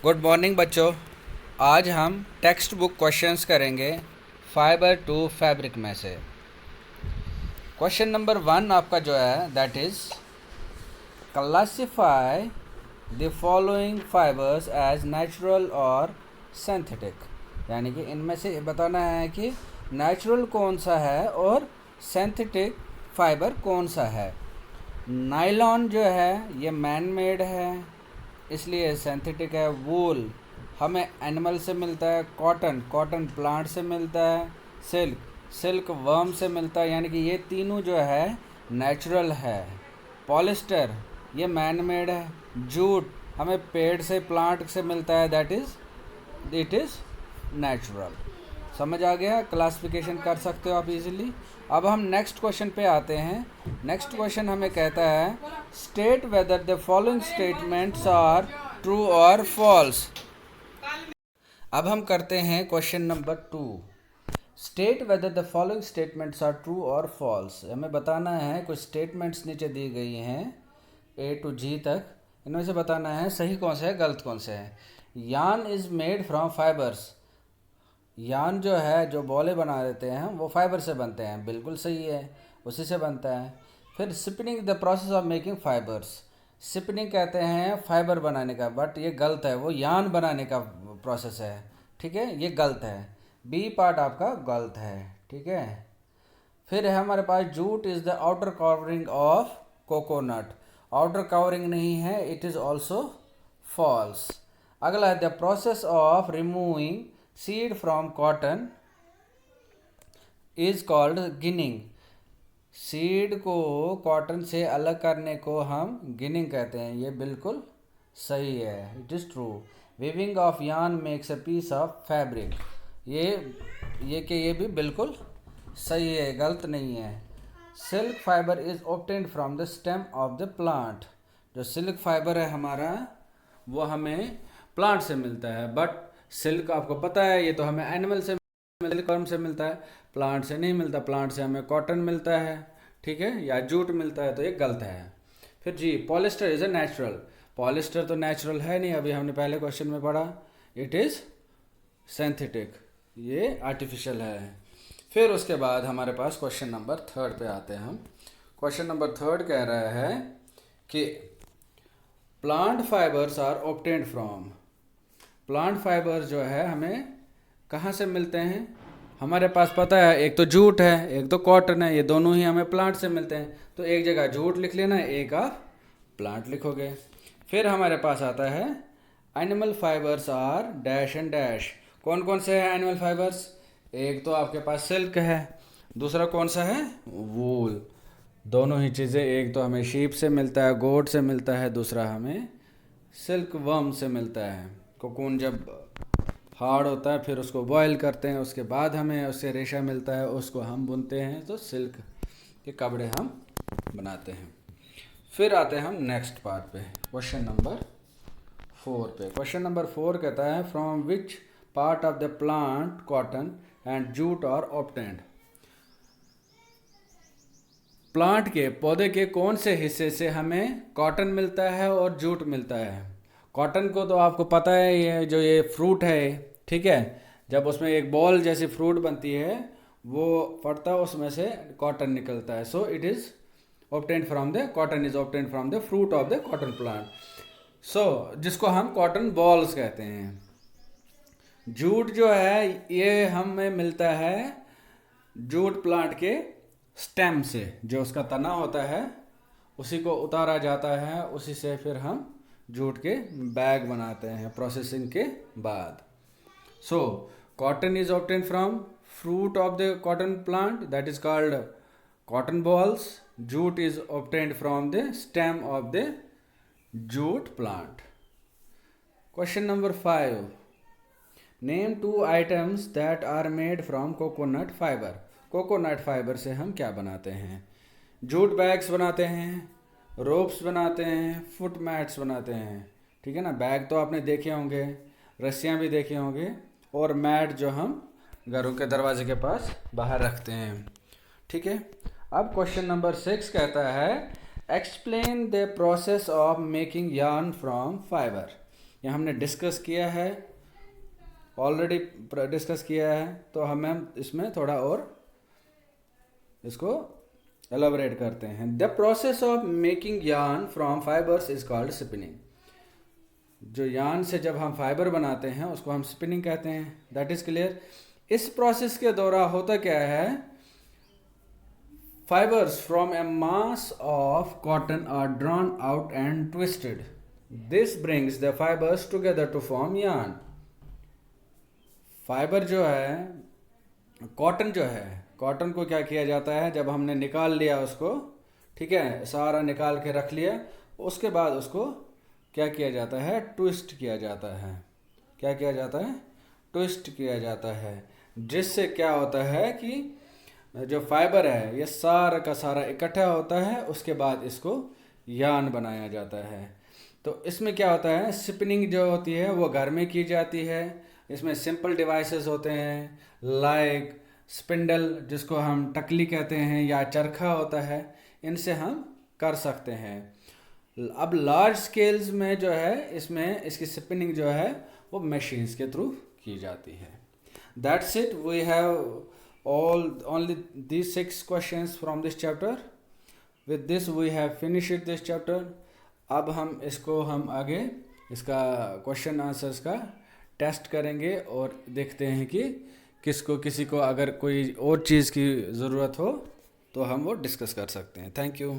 Good morning बच्चों। आज हम टेक्स्ट बुक क्वेश्चंस करेंगे फाइबर टू फैब्रिक में से। क्वेश्चन नंबर 1 आपका जो है that is classify the following fibres as natural और सिंथेटिक। यानी कि इनमें से बताना है कि नेचुरल कौन सा है और सिंथेटिक फाइबर कौन सा है। नायलॉन जो है ये मैन मेड है इसलिए सिंथेटिक है। वूल हमें एनिमल से मिलता है। कॉटन प्लांट से मिलता है। सिल्क वर्म से मिलता है, यानी कि ये तीनों जो है नेचुरल है। पॉलिस्टर ये मैन मेड है। जूट हमें पेड़ से प्लांट से मिलता है, that is it is natural. समझ आ गया? क्लासिफिकेशन कर सकते हो आप इजीली। अब हम नेक्स्ट क्वेश्चन पे आते हैं। नेक्स्ट क्वेश्चन हमें कहता है state whether the following statements are true और फॉल्स। अब हम करते हैं question number 2। State whether the following statements are true और फॉल्स। हमें बताना है कुछ स्टेटमेंट्स नीचे दी गई हैं A to G तक। इनमें से बताना है सही कौन सा है गलत कौन सा है। Yarn is made from fibres. Yarn जो है जो बॉले बना देते हैं वो फाइबर से बनते हैं, बिल्कुल सही है, उसी से बनता है। फिर spinning the process of making fibres. Spinning कहते हैं फाइबर बनाने का, बट ये गलत है, वो यार्न बनाने का प्रोसेस है। ठीक है, ये गलत है। बी पार्ट आपका गलत है। ठीक है। फिर है हमारे पास jute is the outer covering of coconut. Outer covering नहीं है, इट इज़ ऑल्सो फॉल्स। अगला है the process of removing seed from cotton is called ginning. Seed को कॉटन से अलग करने को हम गिनिंग कहते हैं, ये बिल्कुल सही है, it is true. Weaving of yarn makes a piece of fabric. ये भी बिल्कुल सही है, गलत नहीं है। Silk fibre is obtained from the stem of the plant. जो सिल्क फाइबर है हमारा वो हमें प्लांट से मिलता है, बट सिल्क आपको पता है ये तो हमें एनिमल से सिल्कवर्म से मिलता है, प्लांट से नहीं मिलता। प्लांट से हमें कॉटन मिलता है, ठीक है, या जूट मिलता है, तो ये गलत है। फिर जी polyester is a natural. Polyester तो नेचुरल है नहीं, अभी हमने पहले क्वेश्चन में पढ़ा, इट इज़ सिंथेटिक, ये आर्टिफिशियल है। फिर उसके बाद हमारे पास क्वेश्चन नंबर 3 पे आते हैं हम। क्वेश्चन नंबर 3 कह रहा है कि plant fibres are obtained from. Plant fibres जो है हमें कहाँ से मिलते हैं? हमारे पास पता है एक तो जूट है एक तो कॉटन है, ये दोनों ही हमें प्लांट से मिलते हैं, तो एक जगह जूट लिख लेना, एक आप प्लांट लिखोगे। फिर हमारे पास आता है animal fibres are dash and dash. कौन कौन से हैं एनिमल फाइबर्स? एक तो आपके पास सिल्क है, दूसरा कौन सा है? वूल। दोनों ही चीज़ें, एक तो हमें शीप से मिलता है, गोट से मिलता है, दूसरा हमें सिल्क वर्म से मिलता है। कोकून जब हार्ड होता है फिर उसको बॉयल करते हैं, उसके बाद हमें उससे रेशा मिलता है, उसको हम बुनते हैं तो सिल्क के कपड़े हम बनाते हैं। फिर आते हैं हम नेक्स्ट पार्ट पे, क्वेश्चन नंबर 4 पे। क्वेश्चन नंबर 4 कहता है from which part of the plant cotton and jute are obtained. Plant के पौधे के कौन से हिस्से से हमें कॉटन मिलता है और जूट मिलता है? कॉटन को तो आपको पता है, ये फ्रूट है, ठीक है, जब उसमें एक बॉल जैसी फ्रूट बनती है वो फटता है, उसमें से कॉटन निकलता है। So it is obtained from the cotton is obtained from the fruit of the cotton plant, so जिसको हम कॉटन बॉल्स कहते हैं। जूट जो है ये हमें मिलता है जूट प्लांट के स्टेम से, जो उसका तना होता है उसी को उतारा जाता है, उसी से फिर हम जूट के बैग बनाते हैं प्रोसेसिंग के बाद। So cotton is obtained from fruit of the cotton plant, that is called cotton balls. Jute is obtained from the stem of the jute plant. Question number 5. Name 2 items that are made from coconut fiber. Coconut fibre से हम क्या बनाते हैं? Jute bags बनाते हैं, ropes बनाते हैं, foot mats बनाते हैं, ठीक है ना। बैग तो आपने देखे होंगे, रस्सियाँ भी देखे होंगे, और मैट जो हम घरों के दरवाजे के पास बाहर रखते हैं, ठीक है। अब क्वेश्चन नंबर 6 कहता है explain the process of making yarn from fibre. ये हमने डिस्कस किया है, ऑलरेडी डिस्कस किया है, तो हम इसमें थोड़ा और इसको एलाबोरेट करते हैं। The process of making yarn from fibres is called spinning. जो यार्न से जब हम फाइबर बनाते हैं उसको हम स्पिनिंग कहते हैं। That is clear. इस प्रोसेस के दौरान होता क्या है, fibres from a mass of cotton are drawn out and twisted. This brings the fibres together to form yarn. Fibre जो है, कॉटन जो है, कॉटन को क्या किया जाता है, जब हमने निकाल लिया उसको, ठीक है, सारा निकाल के रख लिया, उसके बाद उसको क्या किया जाता है, ट्विस्ट किया जाता है। क्या किया जाता है, ट्विस्ट किया जाता है, जिससे क्या होता है कि जो फाइबर है ये सारा का सारा इकट्ठा होता है, उसके बाद इसको यार्न बनाया जाता है। तो इसमें क्या होता है, स्पिनिंग जो होती है वो घर में की जाती है। इसमें सिंपल डिवाइसेस होते हैं, लाइक स्पिंडल जिसको हम टकली कहते हैं, या चरखा होता है, इनसे हम कर सकते हैं। अब लार्ज स्केल्स में जो है, इसमें इसकी स्पिनिंग जो है वो मशीन्स के थ्रू की जाती है। That's it, we have only these 6 questions from this chapter. With this we have finished this chapter. अब हम आगे इसका क्वेश्चन आंसर्स का टेस्ट करेंगे और देखते हैं कि किसी को अगर कोई और चीज़ की ज़रूरत हो तो हम वो डिस्कस कर सकते हैं। Thank you.